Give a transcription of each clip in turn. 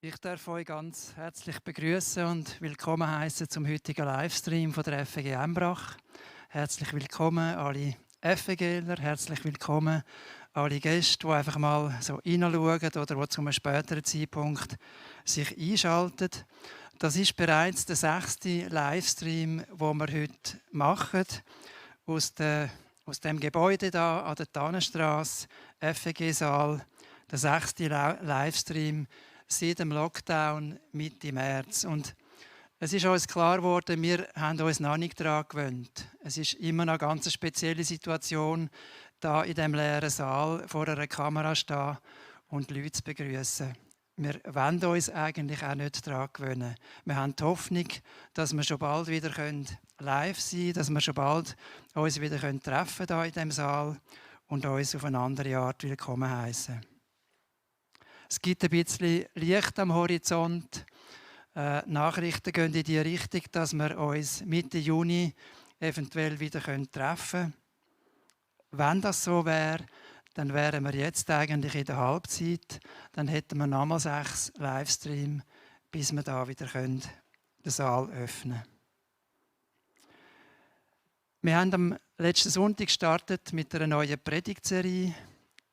Ich darf euch ganz herzlich begrüßen und willkommen heißen zum heutigen Livestream von der FEG Embrach. Herzlich willkommen alle FEGler, herzlich willkommen alle Gäste, die einfach mal so reinschauen oder die zu einem späteren Zeitpunkt sich einschalten. Das ist bereits der 6. Livestream, den wir heute machen, aus dem Gebäude da an der Tannenstrasse, FEG-Saal, der 6. Livestream seit dem Lockdown Mitte März. Und es ist uns klar geworden, wir haben uns noch nicht daran gewöhnt. Es ist immer noch eine ganz spezielle Situation, da in dem leeren Saal vor einer Kamera stehen und Leute zu begrüßen. Wir wollen uns eigentlich auch nicht daran gewöhnen. Wir haben die Hoffnung, dass wir schon bald wieder live sein können, dass wir schon bald uns wieder treffen können in diesem Saal und uns auf eine andere Art willkommen heißen. Es gibt ein bisschen Licht am Horizont. Nachrichten gehen in die Richtung, dass wir uns Mitte Juni eventuell wieder treffen können. Wenn das so wäre, dann wären wir jetzt eigentlich in der Halbzeit. Dann hätten wir nochmal 6 Livestream, bis wir da wieder den Saal öffnen können. Wir haben am letzten Sonntag gestartet mit einer neuen Predigtserie,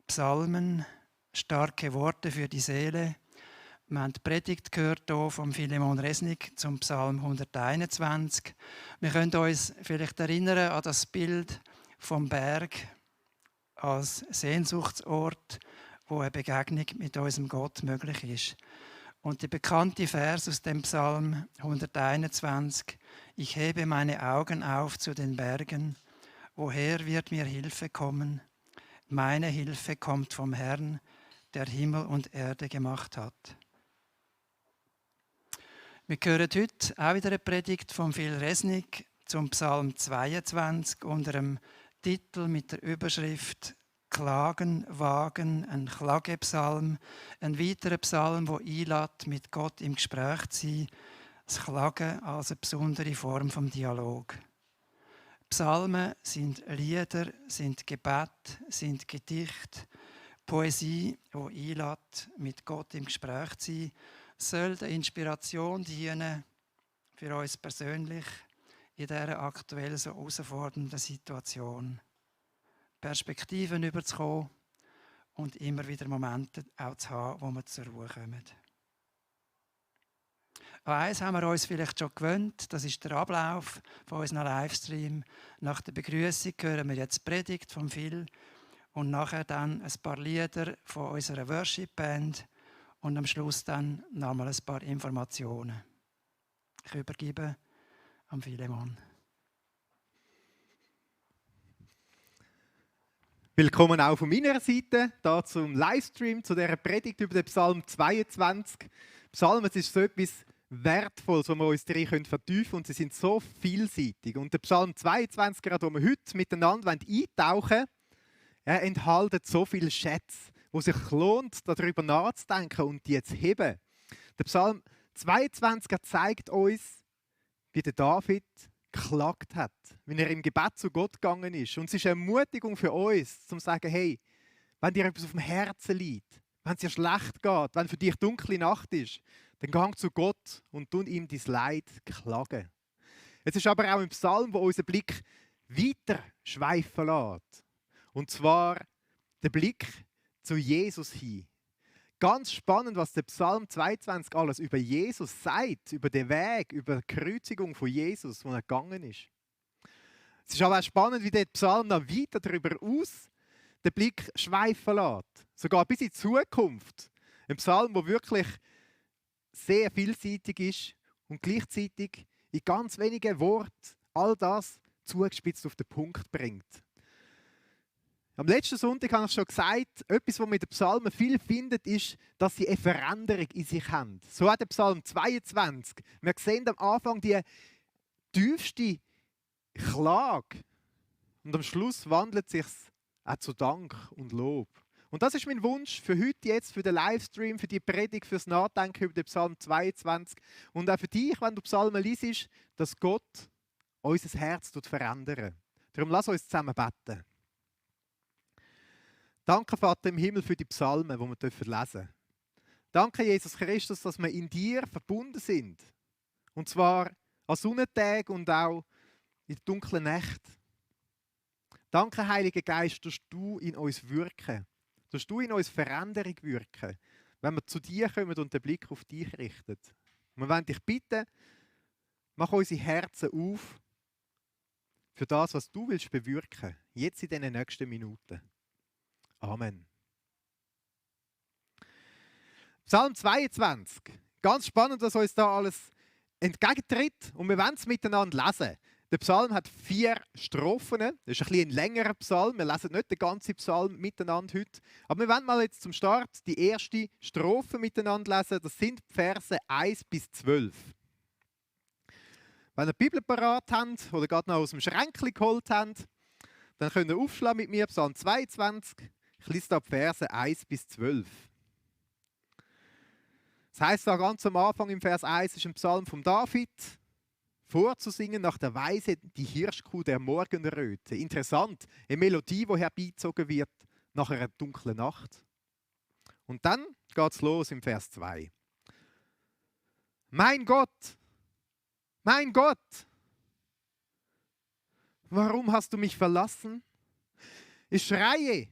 Psalmen, starke Worte für die Seele. Wir haben die Predigt gehört hier von Philemon Resnick zum Psalm 121. Wir können uns vielleicht erinnern an das Bild vom Berg als Sehnsuchtsort, wo eine Begegnung mit unserem Gott möglich ist. Und der bekannte Vers aus dem Psalm 121: Ich hebe meine Augen auf zu den Bergen. Woher wird mir Hilfe kommen? Meine Hilfe kommt vom Herrn, der Himmel und Erde gemacht hat. Wir hören heute auch wieder eine Predigt von Phil Resnick zum Psalm 22 unter dem Titel mit der Überschrift Klagen, Wagen, ein Klagepsalm, ein weiterer Psalm, der einlädt, mit Gott im Gespräch zu sein, das Klagen als eine besondere Form vom Dialog. Psalmen sind Lieder, sind Gebet, sind Gedichte, Poesie, die einlädt, mit Gott im Gespräch zu sein, soll der Inspiration dienen für uns persönlich in dieser aktuell so herausfordernden Situation. Perspektiven überzukommen und immer wieder Momente auch zu haben, wo wir zur Ruhe kommen. An eins haben wir uns vielleicht schon gewöhnt, das ist der Ablauf von unserem Livestream. Nach der Begrüßung hören wir jetzt die Predigt von Phil und nachher dann ein paar Lieder von unserer Worship-Band und am Schluss dann nochmal ein paar Informationen. Ich übergebe an Philemon. Willkommen auch von meiner Seite, da zum Livestream, zu dieser Predigt über den Psalm 22. Psalmen ist so etwas Wertvolles, wo wir uns darin vertiefen können, und sie sind so vielseitig. Und der Psalm 22, gerade wo wir heute miteinander eintauchen wollen, er enthält so viele Schätze, wo sich lohnt, darüber nachzudenken und die zu heben. Der Psalm 22 zeigt uns, wie der David geklagt hat, wie er im Gebet zu Gott gegangen ist. Und es ist eine Ermutigung für uns, zum zu sagen, hey, wenn dir etwas auf dem Herzen liegt, wenn es dir schlecht geht, wenn für dich dunkle Nacht ist, dann gang zu Gott und tun ihm dein Leid klagen. Es ist aber auch ein Psalm, wo unseren Blick weiter schweifen lässt. Und zwar der Blick zu Jesus hin. Ganz spannend, was der Psalm 22 alles über Jesus sagt, über den Weg, über die Kreuzigung von Jesus, wo er gegangen ist. Es ist aber auch spannend, wie der Psalm noch weiter darüber aus den Blick schweifen lässt. Sogar bis in die Zukunft. Ein Psalm, der wirklich sehr vielseitig ist und gleichzeitig in ganz wenigen Worten all das zugespitzt auf den Punkt bringt. Am letzten Sonntag habe ich schon gesagt, etwas, was man mit den Psalmen viel findet, ist, dass sie eine Veränderung in sich haben. So hat der Psalm 22. Wir sehen am Anfang die tiefste Klage. Und am Schluss wandelt es sich auch zu Dank und Lob. Und das ist mein Wunsch für heute jetzt, für den Livestream, für die Predigt, fürs Nachdenken über den Psalm 22. Und auch für dich, wenn du Psalmen liest, dass Gott unser Herz verändert. Darum lass uns zusammen beten. Danke, Vater im Himmel, für die Psalmen, die wir lesen dürfen. Danke, Jesus Christus, dass wir in dir verbunden sind. Und zwar an Sonnentagen und auch in der dunklen Nacht. Danke, Heiliger Geist, dass du in uns wirken. Dass du in uns Veränderung wirken, wenn wir zu dir kommen und den Blick auf dich richten. Und wir wollen dich bitten, mach unsere Herzen auf für das, was du willst bewirken, jetzt in den nächsten Minuten. Amen. Psalm 22. Ganz spannend, was uns da alles entgegentritt. Und wir wollen es miteinander lesen. Der Psalm hat 4 Strophen. Das ist ein bisschen ein längerer Psalm. Wir lesen nicht den ganzen Psalm miteinander heute. Aber wir wollen mal jetzt zum Start die erste Strophe miteinander lesen. Das sind die Verse 1 bis 12. Wenn ihr die Bibel parat habt oder gerade noch aus dem Schränkchen geholt habt, dann könnt ihr aufschlagen mit mir Psalm 22. Ich lese da die Verse 1 bis 12. Das heisst da ganz am Anfang im Vers 1 ist ein Psalm von David, vorzusingen nach der Weise die Hirschkuh der Morgenröte. Interessant, eine Melodie, die herbeizogen wird nach einer dunklen Nacht. Und dann geht es los im Vers 2. Mein Gott, warum hast du mich verlassen? Ich schreie,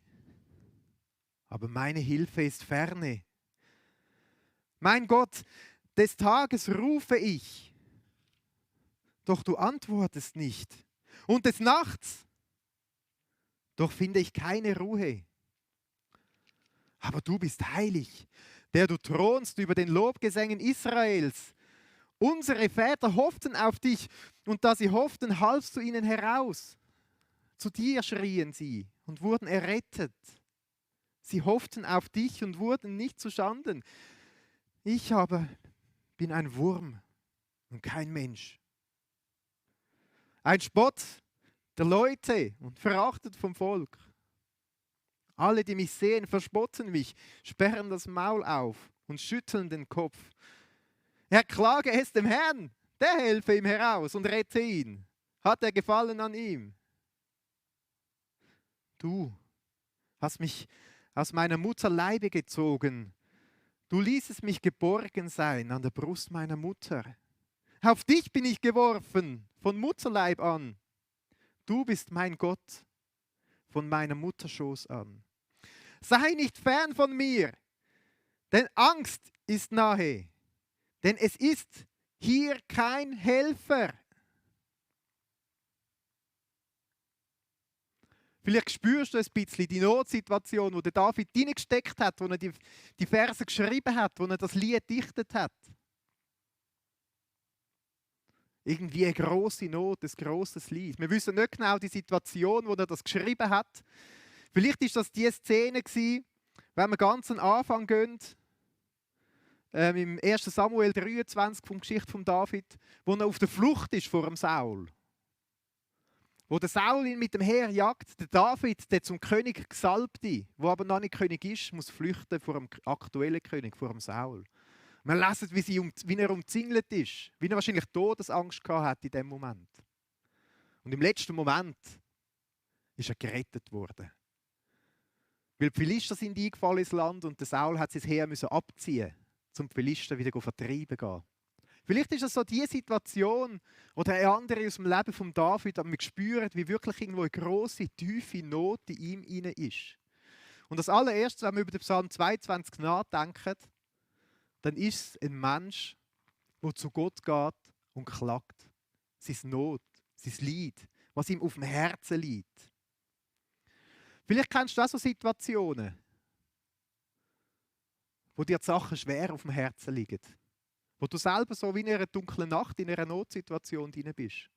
aber meine Hilfe ist ferne. Mein Gott, des Tages rufe ich, doch du antwortest nicht. Und des Nachts, doch finde ich keine Ruhe. Aber du bist heilig, der du thronst über den Lobgesängen Israels. Unsere Väter hofften auf dich, und da sie hofften, halfst du ihnen heraus. Zu dir schrien sie und wurden errettet. Sie hofften auf dich und wurden nicht zuschanden. Ich aber bin ein Wurm und kein Mensch. Ein Spott der Leute und verachtet vom Volk. Alle, die mich sehen, verspotten mich, sperren das Maul auf und schütteln den Kopf. Er klage es dem Herrn, der helfe ihm heraus und rette ihn. Hat er Gefallen an ihm? Du hast mich aus meiner Mutter Leibe gezogen. Du ließest mich geborgen sein an der Brust meiner Mutter. Auf dich bin ich geworfen, von Mutterleib an. Du bist mein Gott, von meiner Mutterschoß an. Sei nicht fern von mir, denn Angst ist nahe, denn es ist hier kein Helfer. Vielleicht spürst du ein bisschen die Notsituation, wo der David hineingesteckt hat, wo er die Verse geschrieben hat, wo er das Lied dichtet hat. Irgendwie eine grosse Not, ein grosses Lied. Wir wissen nicht genau die Situation, wo er das geschrieben hat. Vielleicht ist das die Szene gewesen, wenn wir ganz am Anfang gehen, im 1. Samuel 23 vom Geschichte von David, wo er auf der Flucht ist vor dem Saul. Wo der Saul ihn mit dem Heer jagt, der David, der zum König Gesalbte, der aber noch nicht König ist, muss flüchten vor dem aktuellen König, vor dem Saul. Wir lesen, wie er umzingelt ist, wie er wahrscheinlich Todesangst gehabt hat in dem Moment. Und im letzten Moment ist er gerettet worden. Weil die Philister sind eingefallen ins Land und der Saul hat sein Heer abziehen, um die Philister wieder vertreiben gehen. Vielleicht ist es so die Situation oder eine andere aus dem Leben von David, aber wir spüren, wie wirklich irgendwo eine grosse, tiefe Not in ihm inne ist. Und das allererste, wenn wir über den Psalm 22 nachdenken, dann ist es ein Mensch, der zu Gott geht und klagt. Seine Not, sein Leid, was ihm auf dem Herzen liegt. Vielleicht kennst du auch so Situationen, wo dir die Sachen schwer auf dem Herzen liegen. Wo du selber so wie in einer dunklen Nacht, in einer Notsituation drin bist.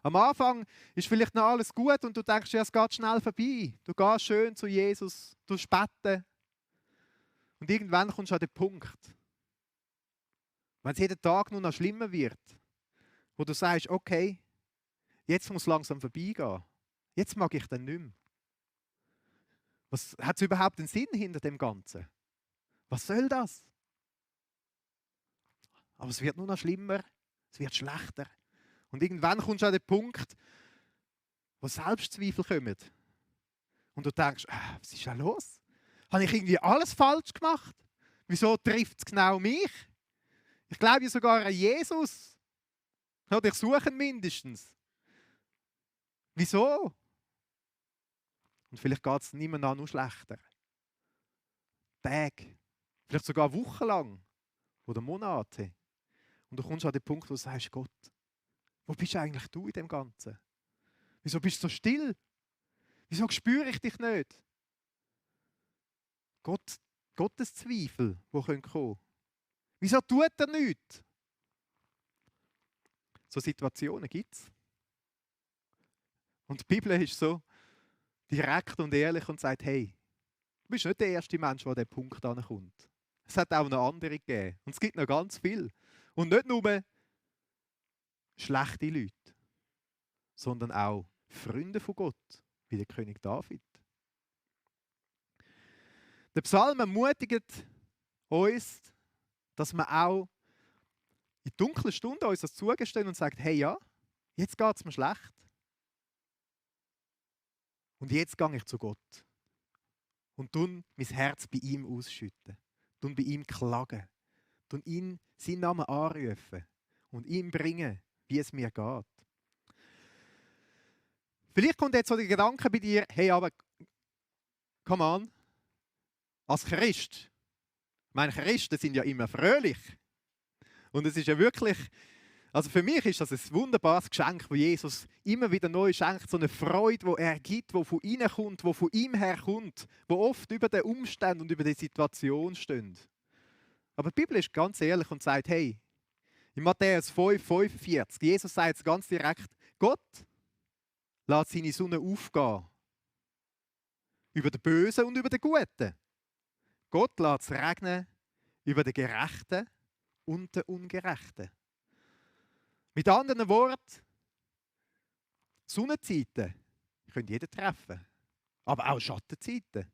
Am Anfang ist vielleicht noch alles gut und du denkst, ja, es geht schnell vorbei. Du gehst schön zu Jesus, du beten. Und irgendwann kommst du an den Punkt, wenn es jeden Tag nur noch schlimmer wird, wo du sagst, okay, jetzt muss es langsam vorbeigehen. Jetzt mag ich dann nicht mehr. Was hat es überhaupt einen Sinn hinter dem Ganzen? Was soll das? Aber es wird nur noch schlimmer, es wird schlechter. Und irgendwann kommst du an den Punkt, wo Selbstzweifel kommen. Und du denkst, was ist da los? Habe ich irgendwie alles falsch gemacht? Wieso trifft es genau mich? Ich glaube ja sogar an Jesus. Oder ich suche ihn mindestens. Wieso? Und vielleicht geht es niemandem noch schlechter. Tage, vielleicht sogar wochenlang oder Monate. Und du kommst an den Punkt, wo du sagst, Gott, wo bist eigentlich du in dem Ganzen? Wieso bist du so still? Wieso spüre ich dich nicht? Gottes Zweifel, die kommen können. Wieso tut er nichts? So Situationen gibt es. Und die Bibel ist so direkt und ehrlich und sagt, hey, du bist nicht der erste Mensch, der an diesen Punkt ankommt. Es hat auch noch andere gegeben. Und es gibt noch ganz viel. Und nicht nur schlechte Leute, sondern auch Freunde von Gott, wie der König David. Der Psalm ermutigt uns, dass wir auch in dunklen Stunden uns das zugestehen und sagen, hey ja, jetzt geht es mir schlecht. Und jetzt gehe ich zu Gott. Und tun mein Herz bei ihm ausschütten. Tun bei ihm klagen. Tun ihn seinen Namen anrufen. Und ihm bringen, wie es mir geht. Vielleicht kommt jetzt so der Gedanke bei dir, hey, aber, come on, als Christ, ich meine, Christen sind ja immer fröhlich. Und es ist ja wirklich, also für mich ist das ein wunderbares Geschenk, das Jesus immer wieder neu schenkt. So eine Freude, die er gibt, die von innen kommt, die von ihm herkommt, die oft über den Umständen und über die Situation steht. Aber die Bibel ist ganz ehrlich und sagt, hey, in Matthäus 5,45, Jesus sagt es ganz direkt, Gott lässt seine Sonne aufgehen. Über den Bösen und über den Guten. Gott lässt es regnen über den Gerechten und den Ungerechten. Mit anderen Worten, Sonnenzeiten können jeden treffen. Aber auch Schattenzeiten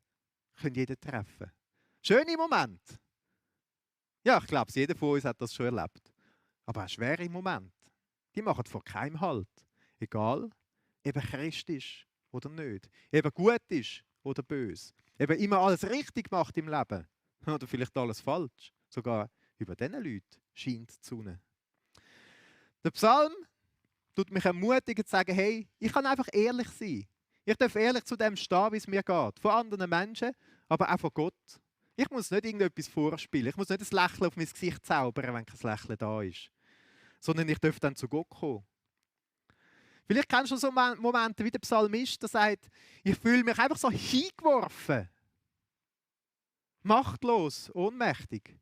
können jeden treffen. Schöne Momente. Ja, ich glaube, jeder von uns hat das schon erlebt. Aber auch schwere Momente. Die machen vor keinem Halt. Egal, ob er Christ ist oder nicht. Ob er gut ist oder böse. Ob er immer alles richtig macht im Leben. Oder vielleicht alles falsch. Sogar über diesen Leuten scheint die Sonne. Der Psalm tut mich ermutigen zu sagen, hey, ich kann einfach ehrlich sein. Ich darf ehrlich zu dem stehen, wie es mir geht. Von anderen Menschen, aber auch von Gott. Ich muss nicht irgendetwas vorspielen. Ich muss nicht ein Lächeln auf mein Gesicht zaubern, wenn kein Lächeln da ist. Sondern ich darf dann zu Gott kommen. Vielleicht kennst du so Momente wie der Psalmist, der sagt, ich fühle mich einfach so hingeworfen. Machtlos, ohnmächtig.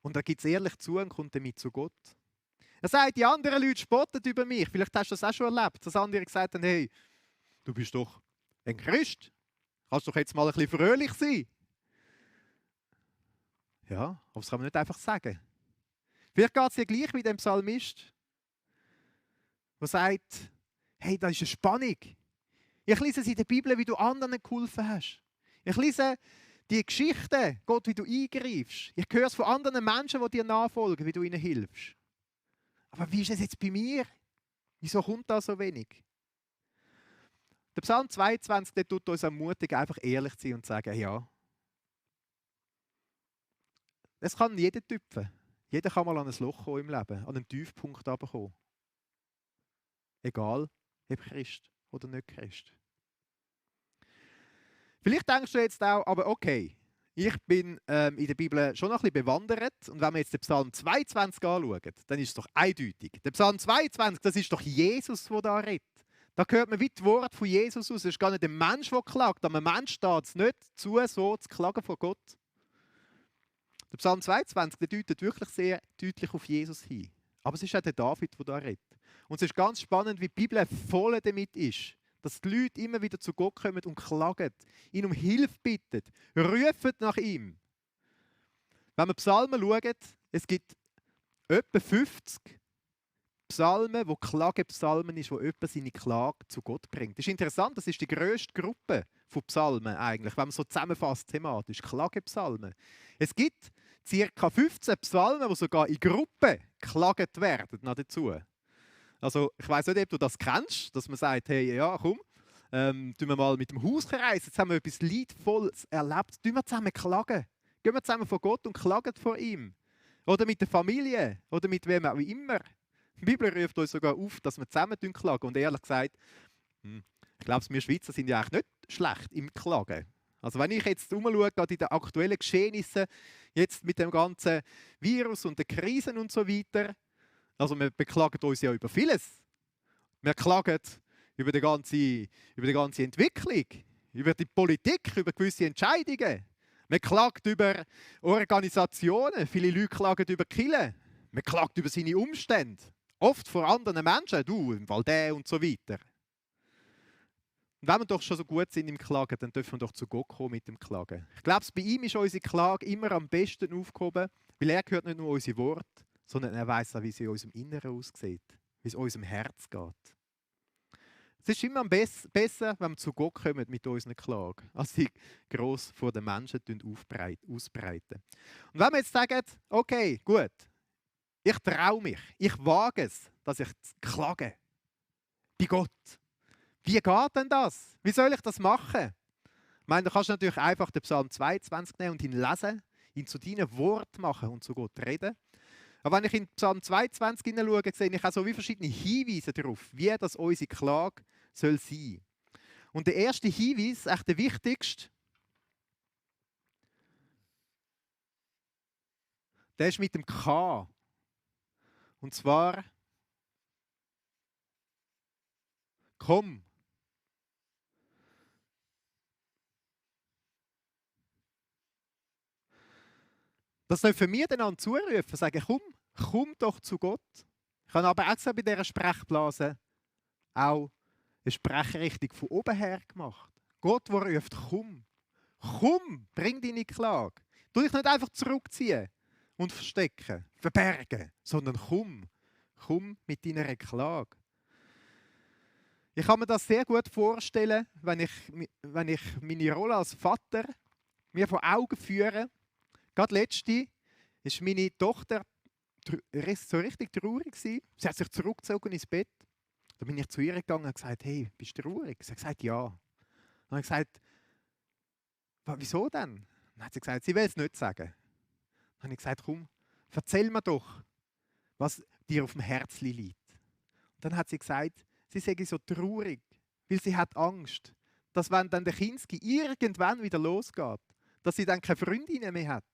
Und er gibt es ehrlich zu und kommt damit zu Gott. Er sagt, die anderen Leute spotten über mich. Vielleicht hast du das auch schon erlebt, dass andere gesagt haben, hey, du bist doch ein Christ. Kannst doch jetzt mal ein bisschen fröhlich sein. Ja, aber das kann man nicht einfach sagen. Vielleicht geht es dir gleich wie dem Psalmist, der sagt, hey, da ist eine Spannung. Ich lese es in der Bibel, wie du anderen geholfen hast. Ich lese die Geschichte, Gott, wie du eingreifst. Ich höre es von anderen Menschen, die dir nachfolgen, wie du ihnen hilfst. Aber wie ist es jetzt bei mir? Wieso kommt da so wenig? Der Psalm 22, der tut uns ermutigen, einfach ehrlich zu sein und zu sagen, ja, es kann jeder tüpfen. Jeder kann mal an ein Loch kommen im Leben, an einen Tiefpunkt runterkommen. Egal, ob Christ oder nicht Christ. Vielleicht denkst du jetzt auch, aber okay, ich bin in der Bibel schon noch ein bisschen bewandert und wenn wir jetzt den Psalm 22 anschauen, dann ist es doch eindeutig. Der Psalm 22, das ist doch Jesus, der da redet. Da hört man wie das Wort von Jesus aus. Es ist gar nicht ein Mensch, der klagt, aber ein Mensch steht es nicht zu, so zu klagen vor Gott. Der Psalm 22, der deutet wirklich sehr deutlich auf Jesus hin. Aber es ist auch der David, der da redet. Und es ist ganz spannend, wie die Bibel voll damit ist, dass die Leute immer wieder zu Gott kommen und klagen, ihn um Hilfe bitten, rufen nach ihm. Wenn wir Psalmen schauen, es gibt etwa 50 Psalmen, wo Klagepsalmen ist, wo jemand seine Klage zu Gott bringt. Das ist interessant, das ist die grösste Gruppe von Psalmen eigentlich, wenn man so zusammenfasst thematisch, Klagepsalmen. Es gibt ca. 15 Psalmen, die sogar in Gruppen geklagt werden noch dazu. Also ich weiss nicht, ob du das kennst, dass man sagt, hey, ja komm, tun wir mal mit dem Hauskreis, jetzt haben wir etwas Leidvolles erlebt, tun wir zusammen klagen. Gehen wir zusammen vor Gott und klagen vor ihm. Oder mit der Familie. Oder mit wem auch immer. Die Bibel ruft uns sogar auf, dass wir zusammen klagen. Und ehrlich gesagt, ich glaube, wir Schweizer sind ja eigentlich nicht schlecht im Klagen. Also wenn ich jetzt umschaue, gerade in den aktuellen Geschehnissen, jetzt mit dem ganzen Virus und den Krisen und so weiter, also wir beklagen uns ja über vieles. Wir klagen über die ganze Entwicklung, über die Politik, über gewisse Entscheidungen. Man klagt über Organisationen, viele Leute klagen über die Kirche. Man klagt über seine Umstände. Oft vor anderen Menschen, du, im Fall der und so weiter. Und wenn wir doch schon so gut sind im Klagen, dann dürfen wir doch zu Gott kommen mit dem Klagen. Ich glaube, bei ihm ist unsere Klage immer am besten aufgehoben, weil er hört nicht nur unsere Worte, sondern er weiß auch, wie sie in unserem Inneren aussieht, wie es in unserem Herz geht. Es ist immer besser, wenn wir zu Gott kommen mit unseren Klagen, als sie gross vor den Menschen ausbreiten. Und wenn wir jetzt sagen, okay, gut, ich traue mich, ich wage es, dass ich klage bei Gott. Wie geht denn das? Wie soll ich das machen? Ich meine, du kannst natürlich einfach den Psalm 22 nehmen und ihn lesen, ihn zu deinen Worten machen und zu Gott reden. Aber wenn ich in Psalm 22 hineinschaue, sehe ich auch so wie verschiedene Hinweise darauf, wie das unsere Klage soll sein. Und der erste Hinweis, echt der wichtigste, der ist mit dem K. Und zwar, komm. Das dürfen wir dann zurufen, sagen, komm doch zu Gott. Ich habe aber extra bei dieser Sprechblase auch eine Sprechrichtung von oben her gemacht. Gott, der ruft, komm, bring deine Klage. Tu dich nicht einfach zurückziehen und verstecken, verbergen, sondern komm mit deiner Klage. Ich kann mir das sehr gut vorstellen, wenn ich meine Rolle als Vater mir vor Augen führe. Gerade letzte ist meine Tochter so richtig traurig gewesen. Sie hat sich zurückgezogen ins Bett. Da bin ich zu ihr gegangen und gesagt, hey, bist du traurig? Sie hat gesagt, ja. Dann habe ich gesagt, wieso denn? Dann hat sie gesagt, sie will es nicht sagen. Dann habe ich gesagt, komm, erzähl mir doch, was dir auf dem Herzen liegt. Und dann hat sie gesagt, sie sei so traurig, weil sie hat Angst, dass wenn dann der Kinski irgendwann wieder losgeht, dass sie dann keine Freundinnen mehr hat.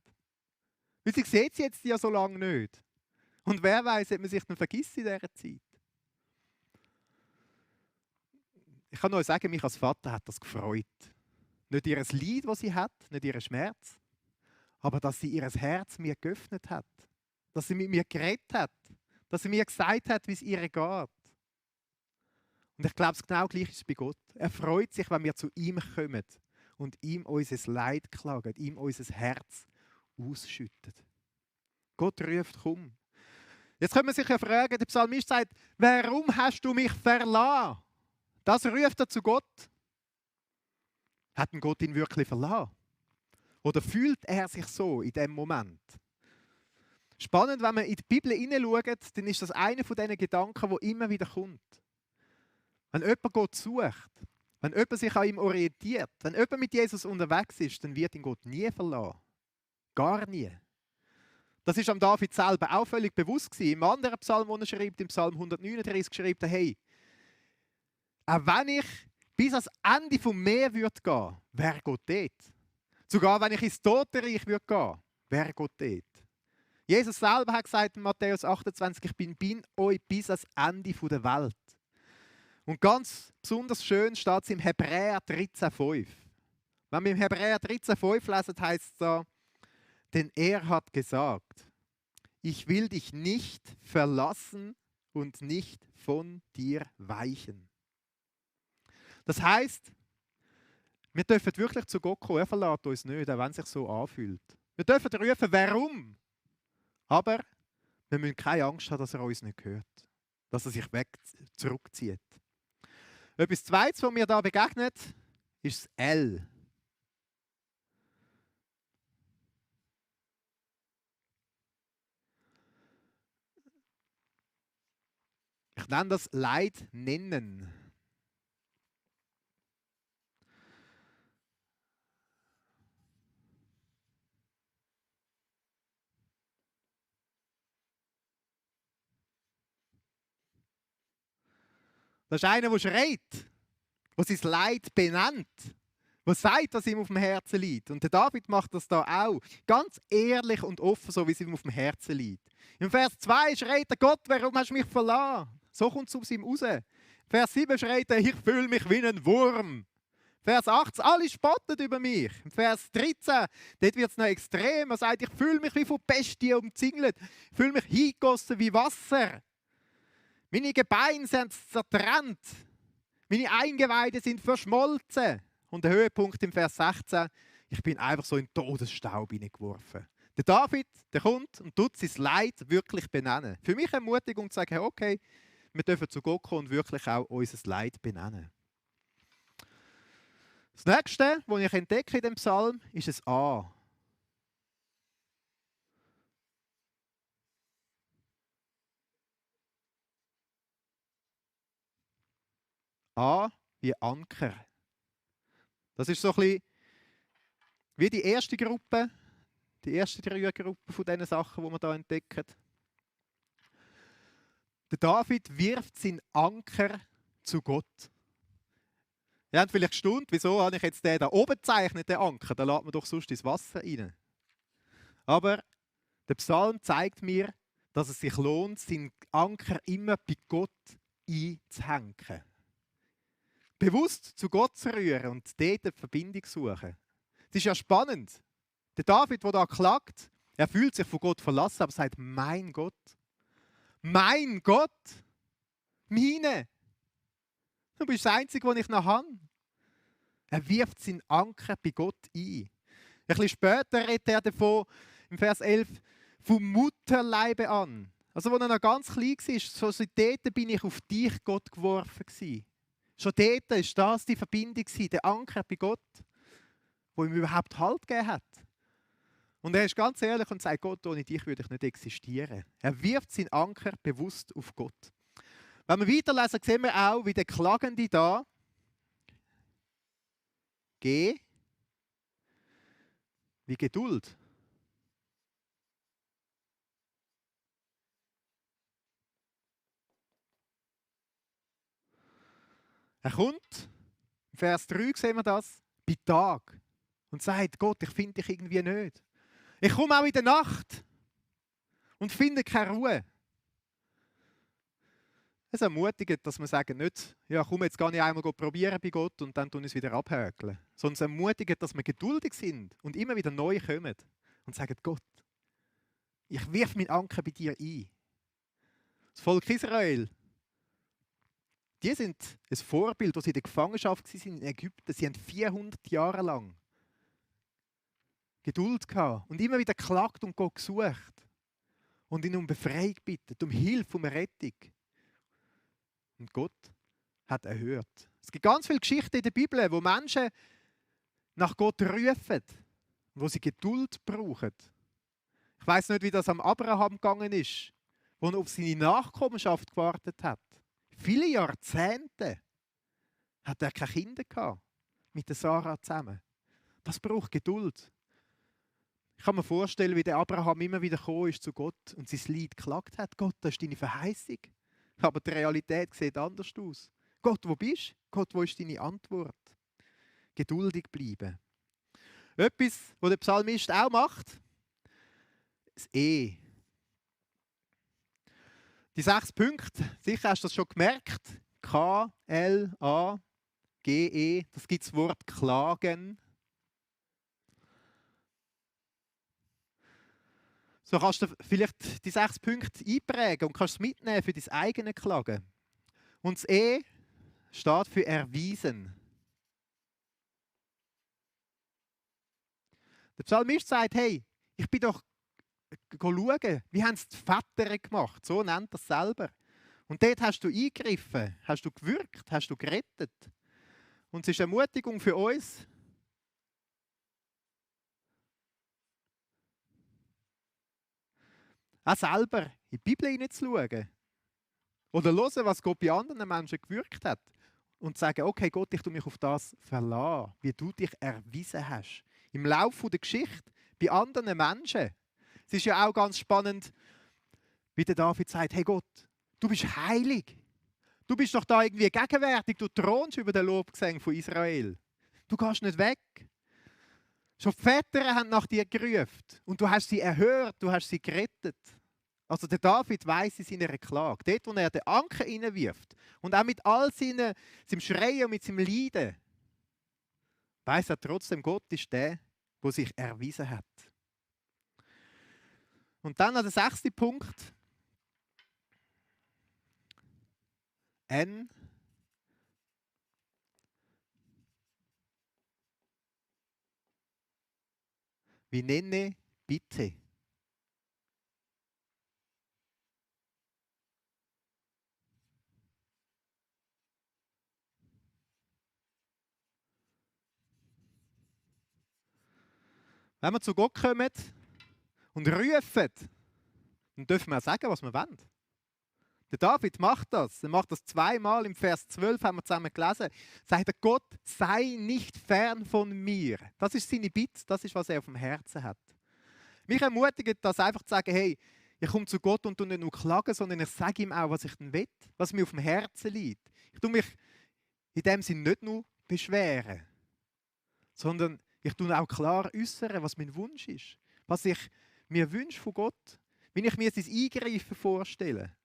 Weil sie sieht sie jetzt ja so lange nicht. Und wer weiß, ob man sich dann vergisst in dieser Zeit. Ich kann nur sagen, mich als Vater hat das gefreut. Nicht ihr Leid, das sie hat, nicht ihr Schmerz, aber dass sie ihr Herz mir geöffnet hat. Dass sie mit mir geredet hat. Dass sie mir gesagt hat, wie es ihr geht. Und ich glaube, es genau gleich ist bei Gott. Er freut sich, wenn wir zu ihm kommen und ihm unser Leid klagen, ihm unser Herz ausschütten. Gott ruft, komm. Jetzt können wir sich ja fragen, der Psalmist sagt, warum hast du mich verlassen? Das ruft er zu Gott. Hat denn Gott ihn wirklich verlassen? Oder fühlt er sich so in dem Moment? Spannend, wenn man in die Bibel hineinschaut, dann ist das einer von diesen Gedanken, der immer wieder kommt. Wenn jemand Gott sucht, wenn jemand sich an ihm orientiert, wenn jemand mit Jesus unterwegs ist, dann wird ihn Gott nie verlassen. Gar nie. Das ist am David selber auch völlig bewusst gewesen. Im anderen Psalm, den er schreibt, im Psalm 139, schreibt er, hey, auch wenn ich bis ans Ende vom Meer würde gehen, wäre Gott dort. Sogar wenn ich ins Totenreich würde gehen, wäre Gott dort. Jesus selber hat gesagt in Matthäus 28, ich bin bei euch bis ans Ende der Welt. Und ganz besonders schön steht es im Hebräer 13,5. Wenn wir im Hebräer 13,5 lesen, heißt es da, denn er hat gesagt, ich will dich nicht verlassen und nicht von dir weichen. Das heißt, wir dürfen wirklich zu Gott kommen. Er verlässt uns nicht, auch wenn es sich so anfühlt. Wir dürfen rufen, warum? Aber wir müssen keine Angst haben, dass er uns nicht hört. Dass er sich zurückzieht. Etwas Zweites, was mir da begegnet, ist das L. Ich nenne das Leid nennen. Das ist einer, der schreit, der sein Leid benennt, der sagt, was ihm auf dem Herzen liegt. Und der David macht das da auch. Ganz ehrlich und offen, so wie es ihm auf dem Herzen liegt. Im Vers 2 schreit er: Gott, warum hast du mich verlassen? So kommt es aus ihm raus. Im Vers 7 schreit er: Ich fühle mich wie ein Wurm. Vers 18: Alle spotten über mich. Im Vers 13, dort wird es noch extrem. Er sagt: Ich fühle mich wie von Bestien umzingelt. Ich fühle mich hingegossen wie Wasser. Meine Gebeine sind zertrennt. Meine Eingeweide sind verschmolzen. Und der Höhepunkt im Vers 16: Ich bin einfach so in den Todesstaub hineingeworfen. Der David, der kommt und tut sein Leid wirklich benennen. Für mich eine Ermutigung zu sagen: hey, okay, wir dürfen zu Gott kommen und wirklich auch unser Leid benennen. Das Nächste, was ich entdecke in dem Psalm, ist ein A. A wie Anker. Das ist so ein bisschen wie die erste Gruppe, die erste Dreiergruppe von diesen Sachen, die wir hier entdecken. Der David wirft seinen Anker zu Gott. Ihr habt vielleicht gestaunt, wieso habe ich jetzt den da oben gezeichnet, den Anker? Da lässt man doch sonst ins Wasser rein. Aber der Psalm zeigt mir, dass es sich lohnt, seinen Anker immer bei Gott einzuhängen. Bewusst zu Gott zu rühren und dort eine Verbindung suchen. Es ist ja spannend. Der David, der da klagt, er fühlt sich von Gott verlassen, aber sagt: Mein Gott, meine. Du bist das Einzige, was ich noch habe. Er wirft seinen Anker bei Gott ein. Ein bisschen später redet er davon, im Vers 11, vom Mutterleibe an. Also, als er noch ganz klein war, so dort bin ich auf dich, Gott, geworfen gewesen. Schon dort war das die Verbindung, der Anker bei Gott, wo ihm überhaupt Halt gegeben hat. Und er ist ganz ehrlich und sagt: Gott, ohne dich würde ich nicht existieren. Er wirft seinen Anker bewusst auf Gott. Wenn wir weiterlesen, sehen wir auch, wie der Klagende da G wie Geduld. Er kommt, im Vers 3 sehen wir das, bei Tag und sagt: Gott, ich finde dich irgendwie nicht. Ich komme auch in der Nacht und finde keine Ruhe. Es ermutigt, dass wir sagen, nicht: Ja, komm, jetzt gehe ich einmal probieren bei Gott und dann tun wir es wieder abhäkeln. Sondern es ermutigt, dass wir geduldig sind und immer wieder neu kommen und sagen: Gott, ich wirf meinen Anker bei dir ein. Das Volk Israel, die sind ein Vorbild, als sie in der Gefangenschaft waren in Ägypten. Sie haben 400 Jahre lang Geduld gehabt und immer wieder geklagt und Gott gesucht und ihn um Befreiung gebeten, um Hilfe, um Rettung. Und Gott hat erhört. Es gibt ganz viele Geschichten in der Bibel, wo Menschen nach Gott rufen, wo sie Geduld brauchen. Ich weiß nicht, wie das am Abraham gegangen ist, wo er auf seine Nachkommenschaft gewartet hat. Viele Jahrzehnte hat er keine Kinder gehabt, mit der Sarah zusammen. Das braucht Geduld. Ich kann mir vorstellen, wie der Abraham immer wieder gekommen ist zu Gott und sein Leid geklagt hat. Gott, das ist deine Verheißung. Aber die Realität sieht anders aus. Gott, wo bist du? Gott, wo ist deine Antwort? Geduldig bleiben. Etwas, was der Psalmist auch macht, das E. Die 6 Punkte, sicher hast du das schon gemerkt. K, L, A, G, E. Das gibt das Wort klagen. So kannst du vielleicht die 6 Punkte einprägen und kannst es mitnehmen für dein eigenes Klagen. Und das E steht für erwiesen. Der Psalmist sagt: Hey, ich bin doch schauen, wie haben es die Väter gemacht? So nennt er es selber. Und dort hast du eingegriffen, hast du gewirkt, hast du gerettet. Und es ist eine Ermutigung für uns, auch selber in die Bibel hineinzuschauen. Oder hören, was Gott bei anderen Menschen gewirkt hat. Und sagen: Okay, Gott, ich tue mich auf das verlassen, wie du dich erwiesen hast. Im Laufe der Geschichte, bei anderen Menschen. Es ist ja auch ganz spannend, wie der David sagt: Hey Gott, du bist heilig. Du bist doch da irgendwie gegenwärtig, du thronst über den Lobgesang von Israel. Du gehst nicht weg. Schon die Väter haben nach dir gerufen und du hast sie erhört, du hast sie gerettet. Also der David weiss in seiner Klage, dort wo er den Anker hineinwirft und auch mit all seinem Schreien und mit seinem Leiden, weiss er trotzdem, Gott ist der, der sich erwiesen hat. Und dann noch der 6. Punkt. N. Wie nenne bitte. Wenn wir zu Gott kommen und rufen, dann dürfen wir auch sagen, was wir wollen. Der David macht das. Er macht das zweimal. Im Vers 12 haben wir zusammen gelesen. Sagt er, Gott, sei nicht fern von mir. Das ist seine Bitte, das ist, was er auf dem Herzen hat. Mich ermutigt das einfach zu sagen, hey, ich komme zu Gott und nicht nur klagen, sondern ich sage ihm auch, was ich denn will, was mir auf dem Herzen liegt. Ich tue mich in dem Sinne nicht nur beschweren, sondern ich tue auch klar äußern, was mein Wunsch ist. Was ich mir wünsche von Gott. Wenn ich mir sein Eingreifen vorstelle.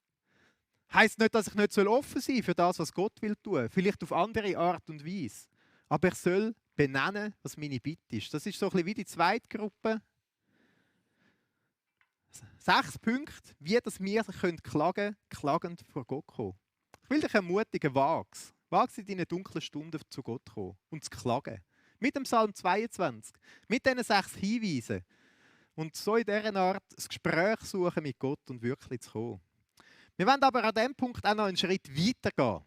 Heisst nicht, dass ich nicht offen sein soll für das, was Gott will tun. Vielleicht auf andere Art und Weise. Aber ich soll benennen, was meine Bitte ist. Das ist so ein bisschen wie die zweite Gruppe. 6 Punkte, wie dass wir klagend vor Gott kommen. Ich will dich ermutigen, wag's. Wag's in deinen dunklen Stunden zu Gott kommen und zu klagen. Mit dem Psalm 22, mit diesen 6 Hinweisen. Und so in dieser Art ein Gespräch suchen mit Gott und wirklich zu kommen. Wir wollen aber an diesem Punkt auch noch einen Schritt weiter gehen.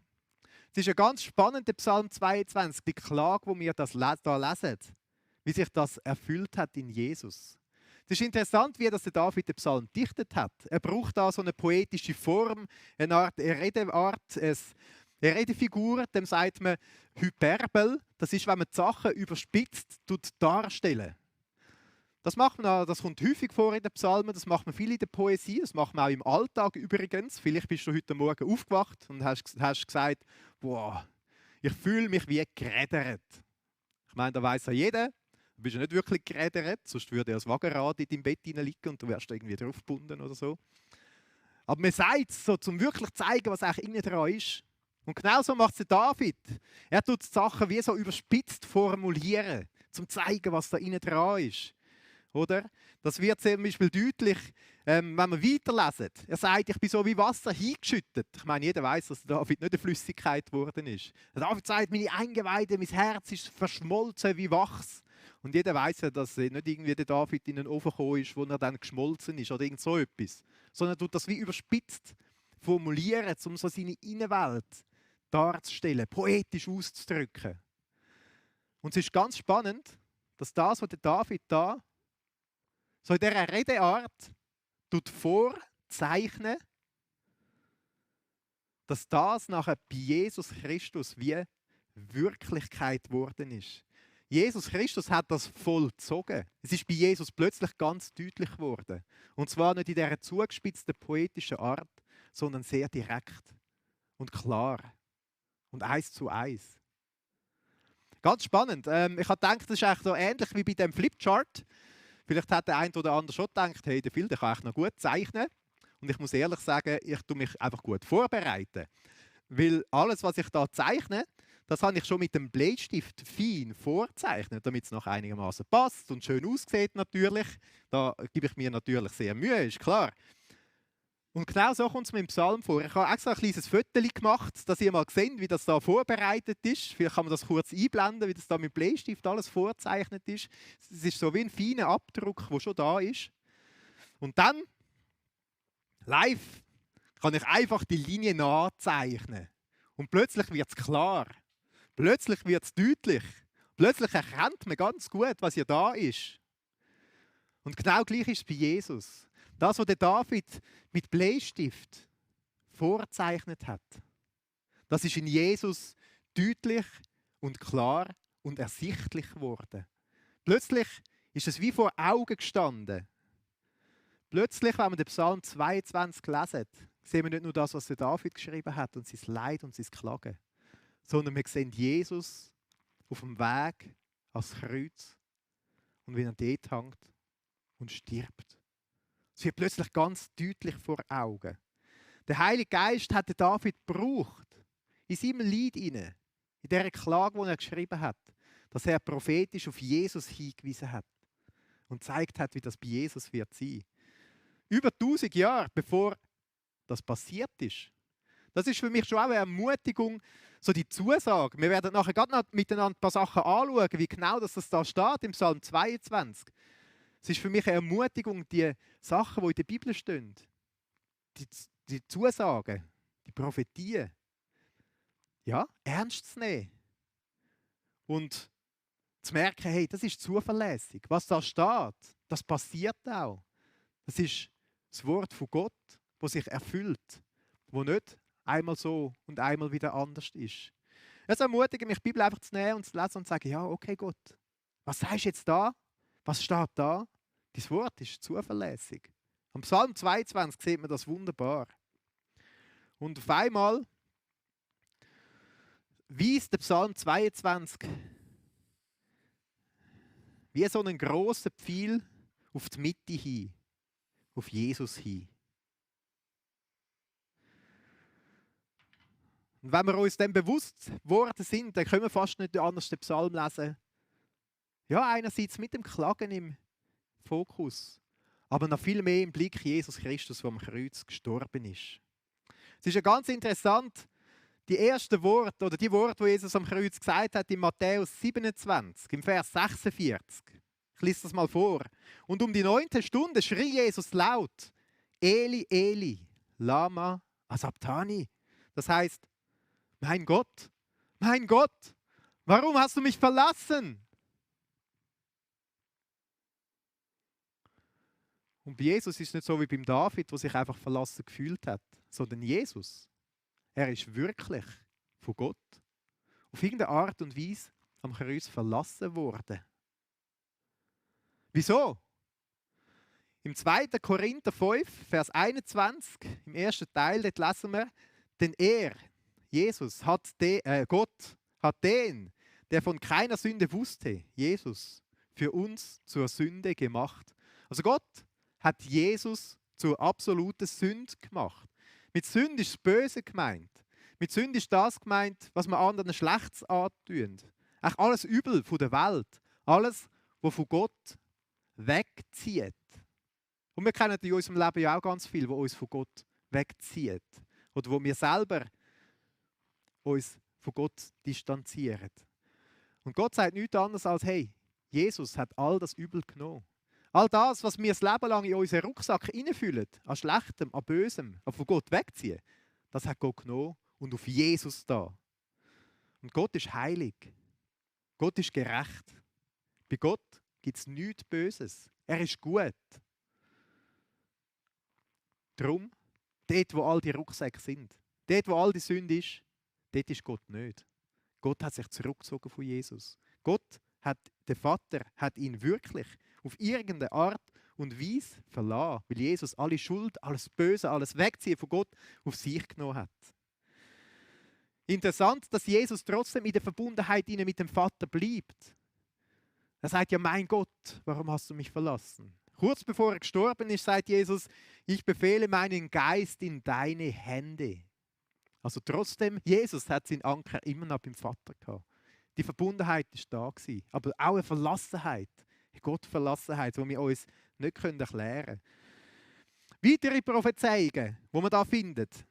Es ist ein ganz spannender Psalm 22, die Klage, die wir hier lesen, wie sich das erfüllt hat in Jesus. Es ist interessant, wie das der David den Psalm dichtet hat. Er braucht da so eine poetische Form, eine Art, eine Redeart, eine Redefigur, dem sagt man Hyperbel. Das ist, wenn man die Sachen überspitzt darstellen. Das kommt häufig vor in den Psalmen, das macht man viel in der Poesie, das macht man auch im Alltag übrigens. Vielleicht bist du heute Morgen aufgewacht und hast gesagt, boah, ich fühle mich wie gerädert. Ich meine, da weiss ja jeder, du bist ja nicht wirklich gerädert, sonst würde ja das Wagenrad in deinem Bett liegen und du wärst irgendwie draufgebunden oder so. Aber man sagt es so, um wirklich zu zeigen, was eigentlich innen dran ist. Und genau so macht es David. Er tut die Sachen wie so überspitzt formulieren, um zu zeigen, was da innen dran ist. Oder? Das wird zum Beispiel deutlich, wenn wir weiterlesen. Er sagt, ich bin so wie Wasser hingeschüttet. Ich meine, jeder weiß, dass David nicht eine Flüssigkeit geworden ist. David sagt, meine Eingeweide, mein Herz ist verschmolzen wie Wachs. Und jeder weiß ja, dass nicht irgendwie der David in den Ofen gekommen ist, wo er dann geschmolzen ist oder irgend so etwas. Sondern er tut das wie überspitzt formulieren, um so seine Innenwelt darzustellen, poetisch auszudrücken. Und es ist ganz spannend, dass das, was der David da so in dieser Redeart vorzeichnen, dass das nachher bei Jesus Christus wie Wirklichkeit geworden ist. Jesus Christus hat das vollzogen. Es ist bei Jesus plötzlich ganz deutlich geworden. Und zwar nicht in dieser zugespitzten poetischen Art, sondern sehr direkt und klar und 1:1. Ganz spannend. Ich habe gedacht, das ist eigentlich so ähnlich wie bei dem Flipchart. Vielleicht hat der eine oder andere schon gedacht, hey, der Phil, der kann eigentlich noch gut zeichnen. Und ich muss ehrlich sagen, ich tue mich einfach gut vorbereiten. Weil alles, was ich da zeichne, das habe ich schon mit dem Bleistift fein vorzeichnet, damit es noch einigermaßen passt und schön aussieht natürlich. Da gebe ich mir natürlich sehr Mühe, ist klar. Und genau so kommt es mir im Psalm vor. Ich habe extra ein kleines Foto gemacht, dass ihr mal seht, wie das da vorbereitet ist. Vielleicht kann man das kurz einblenden, wie das da mit Bleistift alles vorzeichnet ist. Es ist so wie ein feiner Abdruck, der schon da ist. Und dann, live, kann ich einfach die Linie nachzeichnen. Und plötzlich wird es klar. Plötzlich wird es deutlich. Plötzlich erkennt man ganz gut, was hier da ist. Und genau gleich ist es bei Jesus. Das, was der David mit Bleistift vorzeichnet hat, das ist in Jesus deutlich und klar und ersichtlich geworden. Plötzlich ist es wie vor Augen gestanden. Plötzlich, wenn wir den Psalm 22 lesen, sehen wir nicht nur das, was der David geschrieben hat und sein Leid und sein Klagen, sondern wir sehen Jesus auf dem Weg ans Kreuz und wie er dort hängt und stirbt. Es wird plötzlich ganz deutlich vor Augen. Der Heilige Geist hat den David gebraucht, in seinem Lied hinein, in dieser Klage, die er geschrieben hat, dass er prophetisch auf Jesus hingewiesen hat und gezeigt hat, wie das bei Jesus wird sein. Über 1000 Jahre bevor das passiert ist. Das ist für mich schon auch eine Ermutigung, so die Zusage. Wir werden nachher gerade noch miteinander ein paar Sachen anschauen, wie genau das da steht im Psalm 22. Es ist für mich eine Ermutigung, die Sachen, die in der Bibel stehen, die Zusagen, die Prophetien, ja, ernst zu nehmen. Und zu merken, hey, das ist zuverlässig. Was da steht, das passiert auch. Das ist das Wort von Gott, das sich erfüllt, das nicht einmal so und einmal wieder anders ist. Es ermutigt mich, die Bibel einfach zu nehmen und zu lesen und zu sagen, ja, okay Gott, was sagst du jetzt da? Was steht da? Dein Wort ist zuverlässig. Am Psalm 22 sieht man das wunderbar. Und auf einmal weist der Psalm 22 wie so einen grossen Pfeil auf die Mitte hin, auf Jesus hin. Und wenn wir uns dem bewusst geworden sind, dann können wir fast nicht anders den Psalm lesen. Ja, einerseits mit dem Klagen im Fokus, aber noch viel mehr im Blick Jesus Christus, der am Kreuz gestorben ist. Es ist ja ganz interessant, die ersten Worte, oder die Worte, die Jesus am Kreuz gesagt hat, in Matthäus 27, im Vers 46. Ich lese das mal vor. Und um die 9. Stunde schrie Jesus laut, Eli, Eli, lama sabachthani. Das heißt, mein Gott, warum hast du mich verlassen? Und bei Jesus ist es nicht so wie beim David, der sich einfach verlassen gefühlt hat, sondern Jesus, er ist wirklich von Gott auf irgendeine Art und Weise am Kreuz verlassen worden. Wieso? Im 2. Korinther 5, Vers 21, im ersten Teil, dort lesen wir, denn Jesus, Gott hat den, der von keiner Sünde wusste, Jesus, für uns zur Sünde gemacht. Also Gott hat Jesus zur absoluten Sünde gemacht. Mit Sünde ist das Böse gemeint. Mit Sünde ist das gemeint, was wir anderen Schlechtes antun. Eigentlich alles Übel von der Welt. Alles, was von Gott wegzieht. Und wir kennen in unserem Leben ja auch ganz viel, was uns von Gott wegzieht. Oder wo wir selber uns von Gott distanzieren. Und Gott sagt nichts anderes als, hey, Jesus hat all das Übel genommen. All das, was wir das Leben lang in unseren Rucksack hineinfüllen, an Schlechtem, an Bösem, an von Gott wegziehen, das hat Gott genommen und auf Jesus da. Und Gott ist heilig. Gott ist gerecht. Bei Gott gibt es nichts Böses. Er ist gut. Darum, dort, wo all die Rucksäcke sind, dort, wo all die Sünde ist, dort ist Gott nicht. Gott hat sich zurückgezogen von Jesus. Der Vater hat ihn wirklich auf irgendeine Art und Weise verlassen, weil Jesus alle Schuld, alles Böse, alles Wegziehen von Gott auf sich genommen hat. Interessant, dass Jesus trotzdem in der Verbundenheit mit dem Vater bleibt. Er sagt ja, mein Gott, warum hast du mich verlassen? Kurz bevor er gestorben ist, sagt Jesus, ich befehle meinen Geist in deine Hände. Also trotzdem, Jesus hat seinen Anker immer noch beim Vater gehabt. Die Verbundenheit war da gewesen, aber auch eine Verlassenheit, eine Gottverlassenheit, die wir uns nicht erklären können. Weitere Prophezeiungen, die man da findet.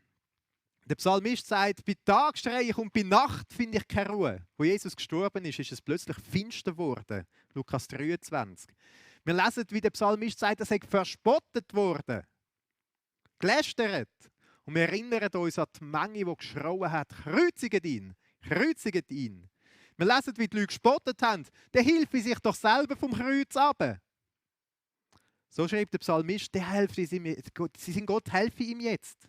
Der Psalmist sagt, bei Tag schreie ich und bei Nacht finde ich keine Ruhe. Wo Jesus gestorben ist, ist es plötzlich finster geworden. Lukas 23. Wir lesen, wie der Psalmist sagt, er sei verspottet worden, gelästert. Und wir erinnern uns an die Menge, die geschrauen hat, kreuzigt ihn, kreuzigt ihn. Wir lesen, wie die Leute gespottet haben, der hilfe sich doch selber vom Kreuz ab. So schreibt der Psalmist, sie sind Gott, helfe ihm jetzt.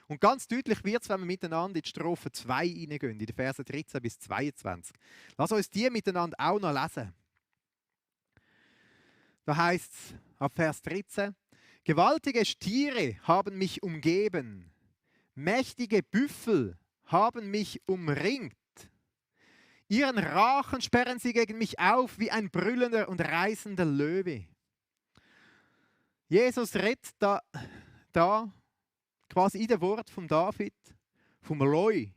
Und ganz deutlich wird es, wenn wir miteinander in die Strophe 2 hineingehen, in die Verse 13 bis 22. Lass uns die miteinander auch noch lesen. Da heißt es ab Vers 13, gewaltige Stiere haben mich umgeben, Mächtige Büffel haben mich umringt. Ihren Rachen sperren sie gegen mich auf wie ein brüllender und reißender Löwe. Jesus redet da quasi in dem Wort von David, vom Leu.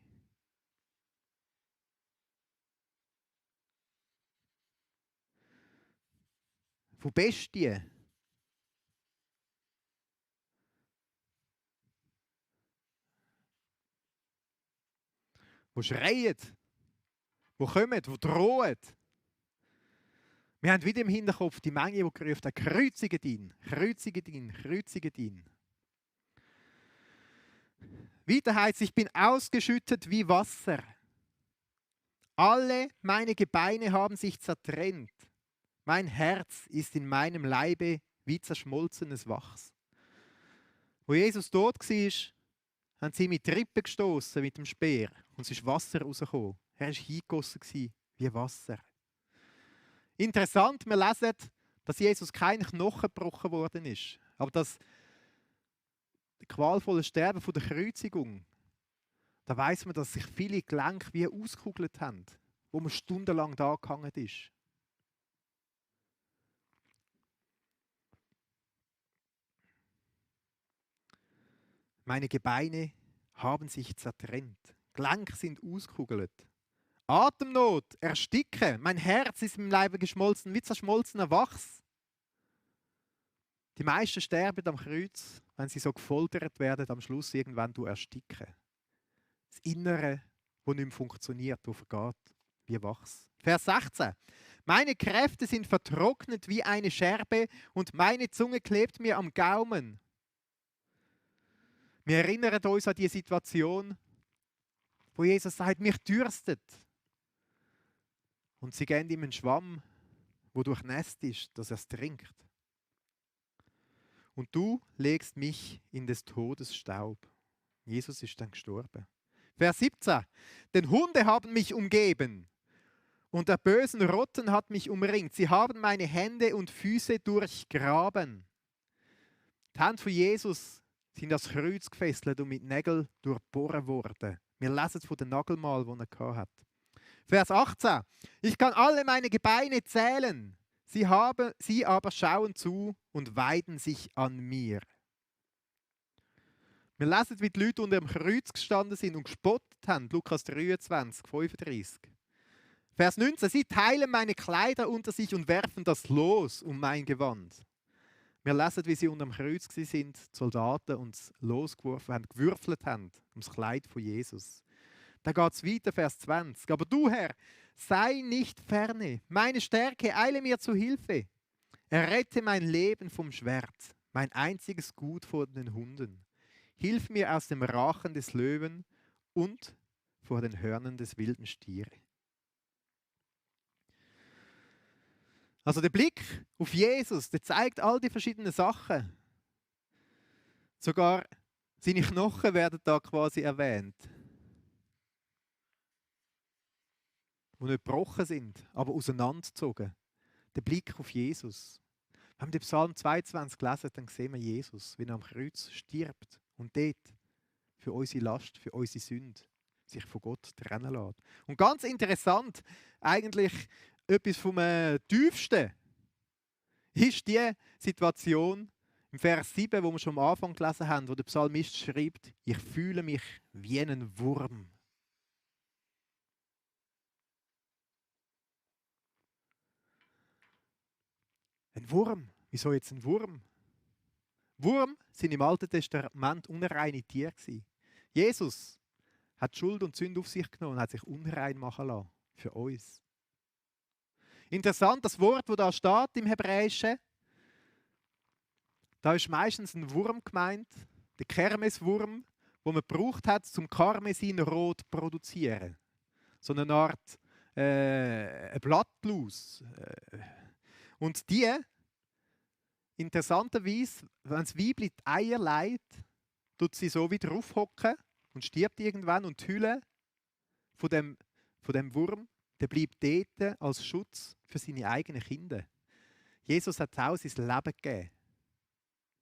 Von Bestien. Die schreien, die kommen, die drohen. Wir haben wieder im Hinterkopf die Menge, die gerufen hat, kreuzige ihn, kreuzige ihn, kreuzige ihn. Weiter heißt es, ich bin ausgeschüttet wie Wasser. Alle meine Gebeine haben sich zertrennt. Mein Herz ist in meinem Leibe wie zerschmolzenes Wachs. Wo Jesus tot war, haben sie mit Rippen gestoßen mit dem Speer und es ist Wasser rausgekommen. Er war hingegossen wie Wasser. Interessant, wir lesen, dass Jesus kein Knochen gebrochen worden ist, aber das qualvolle Sterben von der Kreuzigung, da weiss man, dass sich viele Gelenke wie ausgekugelt haben, wo man stundenlang da gehangen ist. Meine Gebeine haben sich zertrennt. Gelenke sind ausgekugelt. Atemnot, ersticken. Mein Herz ist im Leibe geschmolzen, wie zerschmolzener Wachs. Die meisten sterben am Kreuz, wenn sie so gefoltert werden, am Schluss irgendwann ersticken. Das Innere, das nicht mehr funktioniert, das vergeht wie Wachs. Vers 16. Meine Kräfte sind vertrocknet wie eine Scherbe und meine Zunge klebt mir am Gaumen. Wir erinnern uns an die Situation, wo Jesus sagt, mich dürstet. Und sie geben ihm einen Schwamm, der durchnässt ist, dass er es trinkt. Und du legst mich in des Todes Staub. Jesus ist dann gestorben. Vers 17. Denn Hunde haben mich umgeben und der bösen Rotten hat mich umringt. Sie haben meine Hände und Füße durchgraben. Die Hände von Jesus sind das Kreuz gefesselt und mit Nägeln durchbohren worden. Wir lesen von den Nagelmal, die er hatte. Vers 18. Ich kann alle meine Gebeine zählen. Sie aber schauen zu und weiden sich an mir. Wir lesen, wie die Leute unter dem Kreuz gestanden sind und gespottet haben. Lukas 23, 35. Vers 19. Sie teilen meine Kleider unter sich und werfen das Los um mein Gewand. Wir lesen, wie sie unter dem Kreuz waren, die Soldaten, und das Los geworfen haben, gewürfelt haben ums Kleid von Jesus. Da geht es weiter, Vers 20. Aber du, Herr, sei nicht ferne. Meine Stärke eile mir zu Hilfe. Errette mein Leben vom Schwert, mein einziges Gut vor den Hunden. Hilf mir aus dem Rachen des Löwen und vor den Hörnern des wilden Stieres. Also der Blick auf Jesus, der zeigt all die verschiedenen Sachen. Sogar seine Knochen werden da quasi erwähnt. Die nicht gebrochen sind, aber auseinandergezogen. Der Blick auf Jesus. Wenn wir den Psalm 22 lesen, dann sehen wir Jesus, wie er am Kreuz stirbt und dort für unsere Last, für unsere Sünde sich von Gott trennen lässt. Und ganz interessant, eigentlich etwas vom Tiefsten ist die Situation im Vers 7, wo wir schon am Anfang gelesen haben, wo der Psalmist schreibt, ich fühle mich wie ein Wurm. Ein Wurm? Wieso jetzt ein Wurm? Wurm sind im Alten Testament unreine Tiere gewesen. Jesus hat Schuld und Sünde auf sich genommen und hat sich unrein machen lassen. Für uns. Interessant, das Wort, das da steht im Hebräischen, da ist meistens ein Wurm gemeint, der Kermeswurm, den man gebraucht hat, zum Karmesinrot zu produzieren. So eine Art eine Blattlaus. Und die, interessanterweise, wenn das Weibli die Eier legt, tut sie so wieder draufhocken und stirbt irgendwann, und die Hülle von dem Wurm, der bleibt dort als Schutz für seine eigenen Kinder. Jesus hat auch sein Leben gegeben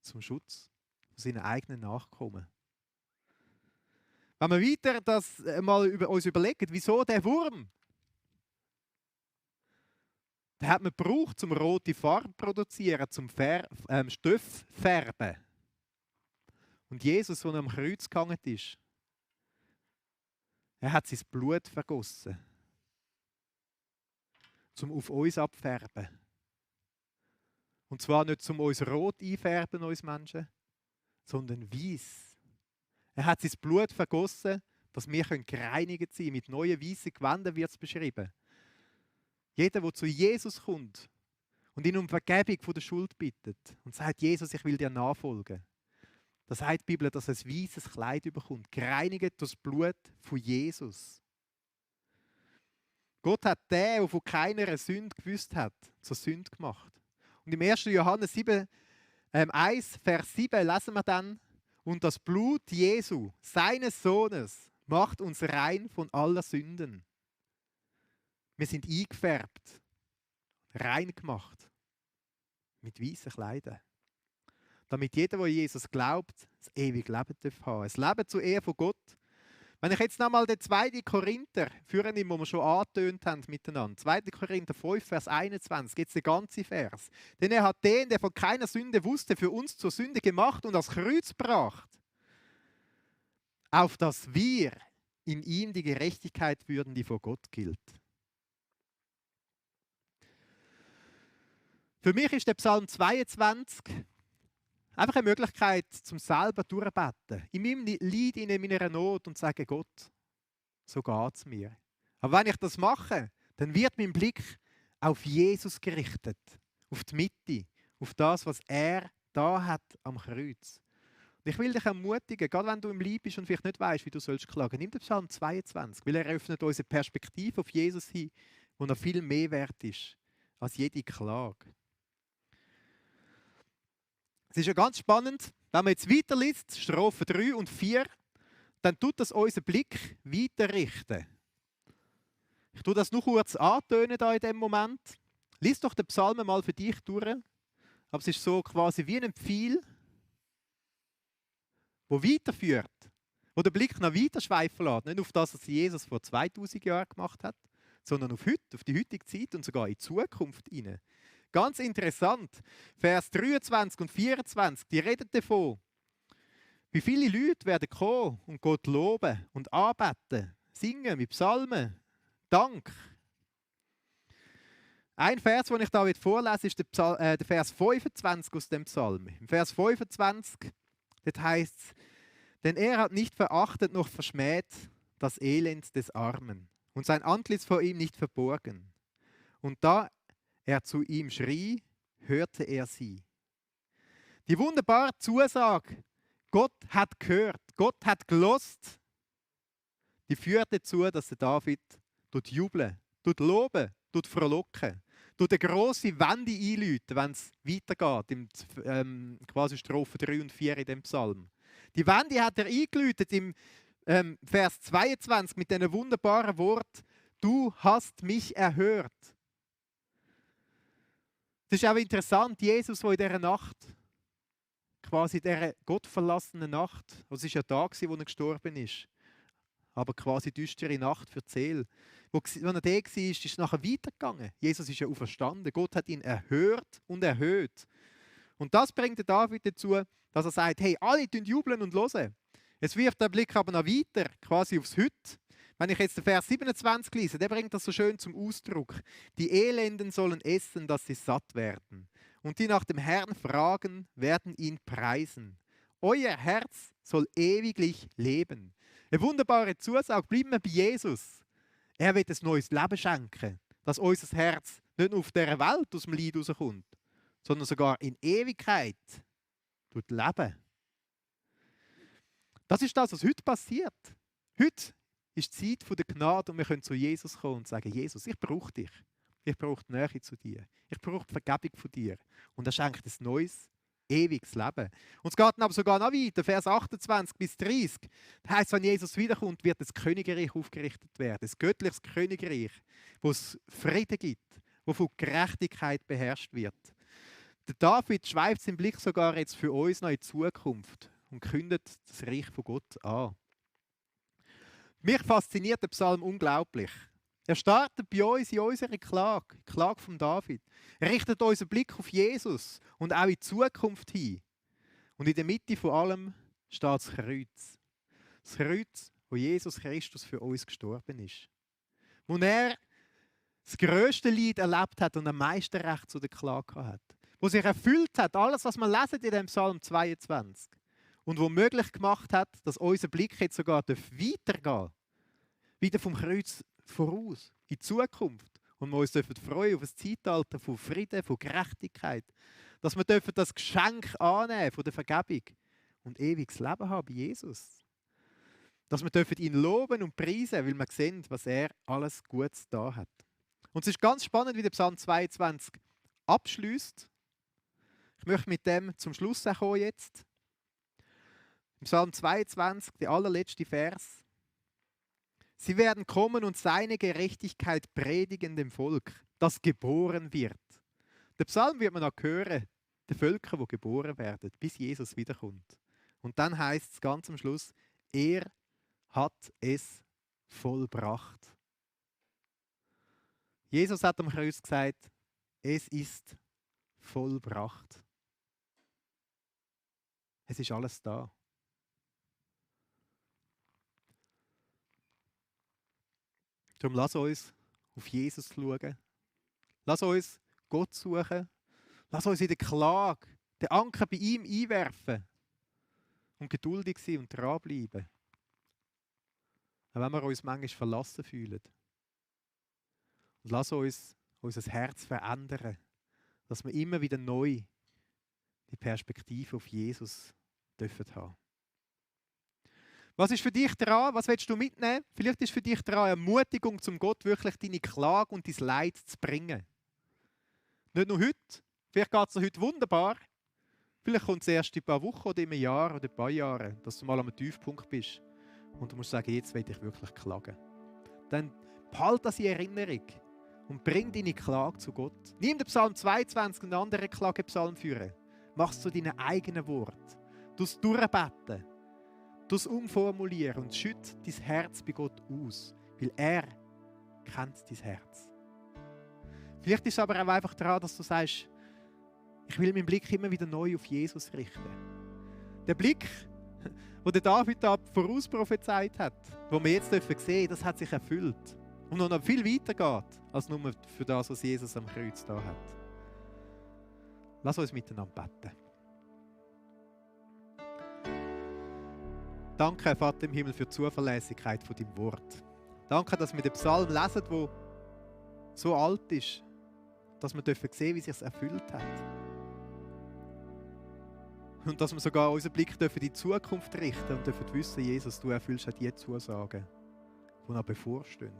zum Schutz von seinen eigenen Nachkommen. Wenn wir weiter das mal uns überlegen, wieso der Wurm? Den hat man gebraucht, um rote Farbe zu produzieren, zum Stoff färben. Und Jesus, der am Kreuz gehangen ist, er hat sein Blut vergossen, um auf uns abfärben. Und zwar nicht zum uns rot einfärben, uns Menschen, sondern weiß. Er hat sein Blut vergossen, dass wir gereinigt sein können. Mit neuen weißen Gewändern wird es beschrieben. Jeder, der zu Jesus kommt und ihn um Vergebung von der Schuld bittet und sagt, Jesus, ich will dir nachfolgen. Da sagt die Bibel, dass er ein weißes Kleid bekommt, gereinigt durch das Blut von Jesus. Gott hat den, der von keiner Sünde gewusst hat, zur Sünde gemacht. Und im 1. Johannes 1, Vers 7 lesen wir dann, und das Blut Jesu, seines Sohnes, macht uns rein von aller Sünden. Wir sind eingefärbt, rein gemacht, mit weißen Kleidern. Damit jeder, der Jesus glaubt, das ewige Leben haben darf. Ein Leben zur Ehre von Gott. Wenn ich jetzt nochmal den 2. Korinther führen nehme, wo wir schon angetönt haben miteinander. 2. Korinther 5, Vers 21, jetzt der ganze Vers. Denn er hat den, der von keiner Sünde wusste, für uns zur Sünde gemacht und ans Kreuz gebracht, auf dass wir in ihm die Gerechtigkeit würden, die vor Gott gilt. Für mich ist der Psalm 22 einfach eine Möglichkeit, zum selber durchbeten. In meinem Leid, in meiner Not und sagen, Gott, so geht es mir. Aber wenn ich das mache, dann wird mein Blick auf Jesus gerichtet, auf die Mitte, auf das, was er da hat am Kreuz. Und ich will dich ermutigen, gerade wenn du im Leid bist und vielleicht nicht weißt, wie du sollst klagen, nimm den Psalm 22, weil er eröffnet unsere Perspektive auf Jesus hin, wo noch viel mehr wert ist als jede Klage. Es ist ja ganz spannend, wenn man jetzt weiterliest, Strophen 3 und 4, dann tut das unseren Blick weiterrichten. Ich tue das nur kurz antönen da in dem Moment. Lies doch den Psalm mal für dich durch. Aber es ist so quasi wie ein Pfeil, der weiterführt, wo den Blick noch weiter schweifen lässt. Nicht auf das, was Jesus vor 2000 Jahren gemacht hat, sondern auf heute, auf die heutige Zeit und sogar in die Zukunft hinein. Ganz interessant, Vers 23 und 24, die reden davon, wie viele Leute werden kommen und Gott loben und anbeten, singen mit Psalmen, Dank. Ein Vers, den ich da vorlese, ist der Vers 25 aus dem Psalm. Im Vers 25, dort heißt es, denn er hat nicht verachtet noch verschmäht das Elend des Armen und sein Antlitz vor ihm nicht verborgen. Und da er zu ihm schrie, hörte er sie. Die wunderbare Zusage, Gott hat gehört, Gott hat gelost, die führt dazu, dass der David jubeln, loben, frohlocken, eine grosse Wende einläuten, wenn es weitergeht, quasi Strophen 3 und 4 in dem Psalm. Die Wende hat er eingeläutet im Vers 22 mit diesem wunderbaren Wort, du hast mich erhört. Das ist auch interessant, Jesus, der in dieser Nacht, quasi in dieser gottverlassenen Nacht, es war ja da, wo er gestorben ist, aber quasi düstere Nacht für die Seele. Als er da war, ist es nachher weitergegangen. Jesus ist ja auferstanden. Gott hat ihn erhört und erhöht. Und das bringt den David dazu, dass er sagt, hey, alle jubeln und hören. Jetzt wirft der Blick aber noch weiter, quasi aufs Heute. Wenn ich jetzt den Vers 27 lese, der bringt das so schön zum Ausdruck. Die Elenden sollen essen, dass sie satt werden. Und die nach dem Herrn fragen, werden ihn preisen. Euer Herz soll ewiglich leben. Eine wunderbare Zusage, bleiben wir bei Jesus. Er wird ein neues Leben schenken, dass unser Herz nicht nur auf dieser Welt aus dem Leid rauskommt, sondern sogar in Ewigkeit leben. Das ist das, was heute passiert. Heute ist die Zeit der Gnade und wir können zu Jesus kommen und sagen, Jesus, ich brauche dich. Ich brauche die Nähe zu dir. Ich brauche die Vergebung von dir. Und er schenkt ein neues, ewiges Leben. Und es geht dann aber sogar noch weiter, Vers 28 bis 30. Das heisst, wenn Jesus wiederkommt, wird das Königreich aufgerichtet werden. Ein göttliches Königreich, wo es Frieden gibt, wo von Gerechtigkeit beherrscht wird. Der David schweift seinen Blick sogar jetzt für uns noch in die Zukunft und kündet das Reich von Gott an. Mich fasziniert der Psalm unglaublich. Er startet bei uns in unserer Klage, die Klage von David. Er richtet unseren Blick auf Jesus und auch in die Zukunft hin. Und in der Mitte von allem steht das Kreuz. Das Kreuz, wo Jesus Christus für uns gestorben ist. Wo er das grösste Leid erlebt hat und am meisten Recht zu der Klage hat. Wo sich erfüllt hat, alles, was wir lesen in dem Psalm 22. Und wo möglich gemacht hat, dass unser Blick jetzt sogar weitergehen darf. Wieder vom Kreuz voraus, in die Zukunft. Und wir uns freuen auf ein Zeitalter von Frieden, von Gerechtigkeit. Dass wir das Geschenk annehmen von der Vergebung und ewiges Leben haben bei Jesus. Dass wir ihn loben und preisen, weil wir sehen, was er alles Gutes da hat. Und es ist ganz spannend, wie der Psalm 22 abschließt. Ich möchte mit dem zum Schluss kommen jetzt. Im Psalm 22, der allerletzte Vers. Sie werden kommen und seine Gerechtigkeit predigen dem Volk, das geboren wird. Der Psalm wird man auch hören, den Völkern, die geboren werden, bis Jesus wiederkommt. Und dann heißt es ganz am Schluss, er hat es vollbracht. Jesus hat am Kreuz gesagt, es ist vollbracht. Es ist alles da. Darum lass uns auf Jesus schauen. Lass uns Gott suchen. Lass uns in der Klage den Anker bei ihm einwerfen. Und geduldig sein und dranbleiben. Auch wenn wir uns manchmal verlassen fühlen. Und lass uns unser Herz verändern. Dass wir immer wieder neu die Perspektive auf Jesus dürfen haben. Was ist für dich dran? Was willst du mitnehmen? Vielleicht ist für dich dran eine Ermutigung, zum Gott wirklich deine Klage und dein Leid zu bringen. Nicht nur heute. Vielleicht geht es dir heute wunderbar. Vielleicht kommt es erst in ein paar Wochen oder in einem Jahr oder ein paar Jahren, dass du mal am Tiefpunkt bist und du musst sagen, jetzt will ich wirklich klagen. Dann behalte das in Erinnerung und bring deine Klage zu Gott. Nimm den Psalm 22 und einen anderen Klagepsalm führen. Mach es zu deinen eigenen Worten. Du es durchbeten. Du es umformulieren und schütt dein Herz bei Gott aus, weil er kennt dein Herz. Vielleicht ist es aber auch einfach daran, dass du sagst, ich will meinen Blick immer wieder neu auf Jesus richten. Der Blick, den der David da vorausprophezeit hat, wo wir jetzt sehen dürfen, das hat sich erfüllt. Und noch viel weiter geht, als nur für das, was Jesus am Kreuz da hat. Lass uns miteinander beten. Danke, Vater im Himmel, für die Zuverlässigkeit von deinem Wort. Danke, dass wir den Psalm lesen, der so alt ist, dass wir sehen dürfen, wie es sich erfüllt hat. Und dass wir sogar unseren Blick in die Zukunft richten und dürfen wissen, Jesus, du erfüllst auch die Zusagen, die noch bevorstehen.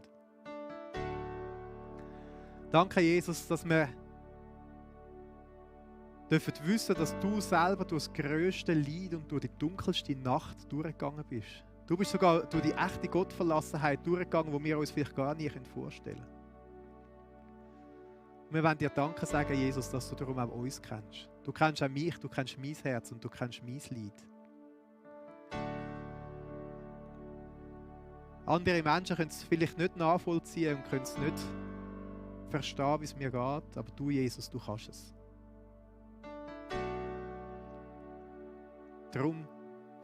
Danke, Jesus, dass wir dürfen wissen, dass du selber durch das grösste Leid und durch die dunkelste Nacht durchgegangen bist. Du bist sogar durch die echte Gottverlassenheit durchgegangen, die wir uns vielleicht gar nicht vorstellen können. Wir wollen dir Danke sagen, Jesus, dass du darum auch uns kennst. Du kennst auch mich, du kennst mein Herz und du kennst mein Leid. Andere Menschen können es vielleicht nicht nachvollziehen und können es nicht verstehen, wie es mir geht, aber du, Jesus, du kannst es. Darum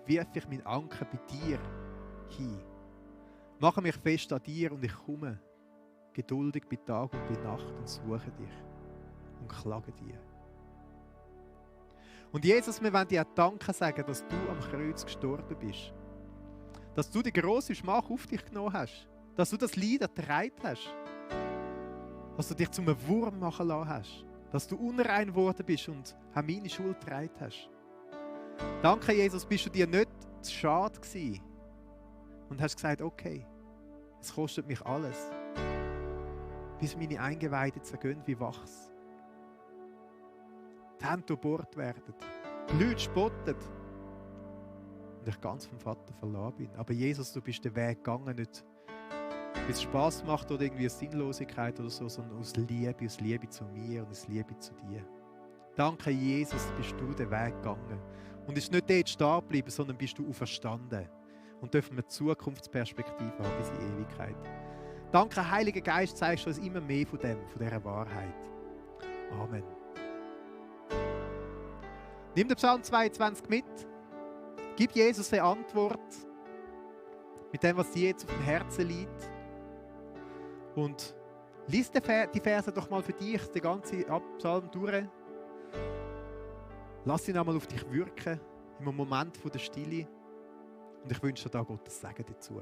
wirf ich meinen Anker bei dir hin. Mache mich fest an dir und ich komme geduldig bei Tag und bei Nacht und suche dich und klage dir. Und Jesus, wir wollen dir auch Danke sagen, dass du am Kreuz gestorben bist. Dass du die grosse Schmach auf dich genommen hast. Dass du das Leid ertragen hast. Dass du dich zum Wurm machen lassen hast. Dass du unrein geworden bist und auch meine Schuld getragen hast. Danke, Jesus, bist du dir nicht zu schade gewesen und hast gesagt, okay, es kostet mich alles, bis meine Eingeweide zergehen wie Wachs. Die Hände durchbohrt werden, die Leute spotten und ich ganz vom Vater verloren bin. Aber Jesus, du bist den Weg gegangen, nicht weil es Spass macht oder irgendwie aus Sinnlosigkeit oder so, sondern aus Liebe zu mir und aus Liebe zu dir. Danke, Jesus, bist du den Weg gegangen. Und ist nicht dort stehen geblieben, sondern bist du auferstanden. und dürfen wir Zukunftsperspektive haben bis in Ewigkeit. Danke, Heiliger Geist, zeigst du uns immer mehr von dieser Wahrheit. Amen. Nimm den Psalm 22 mit. Gib Jesus eine Antwort mit dem, was dir jetzt auf dem Herzen liegt. Und lies die Verse doch mal für dich, den ganzen Psalm durch. Lass ihn einmal auf dich wirken, im Moment der Stille. Und ich wünsche dir da Gottes Segen dazu.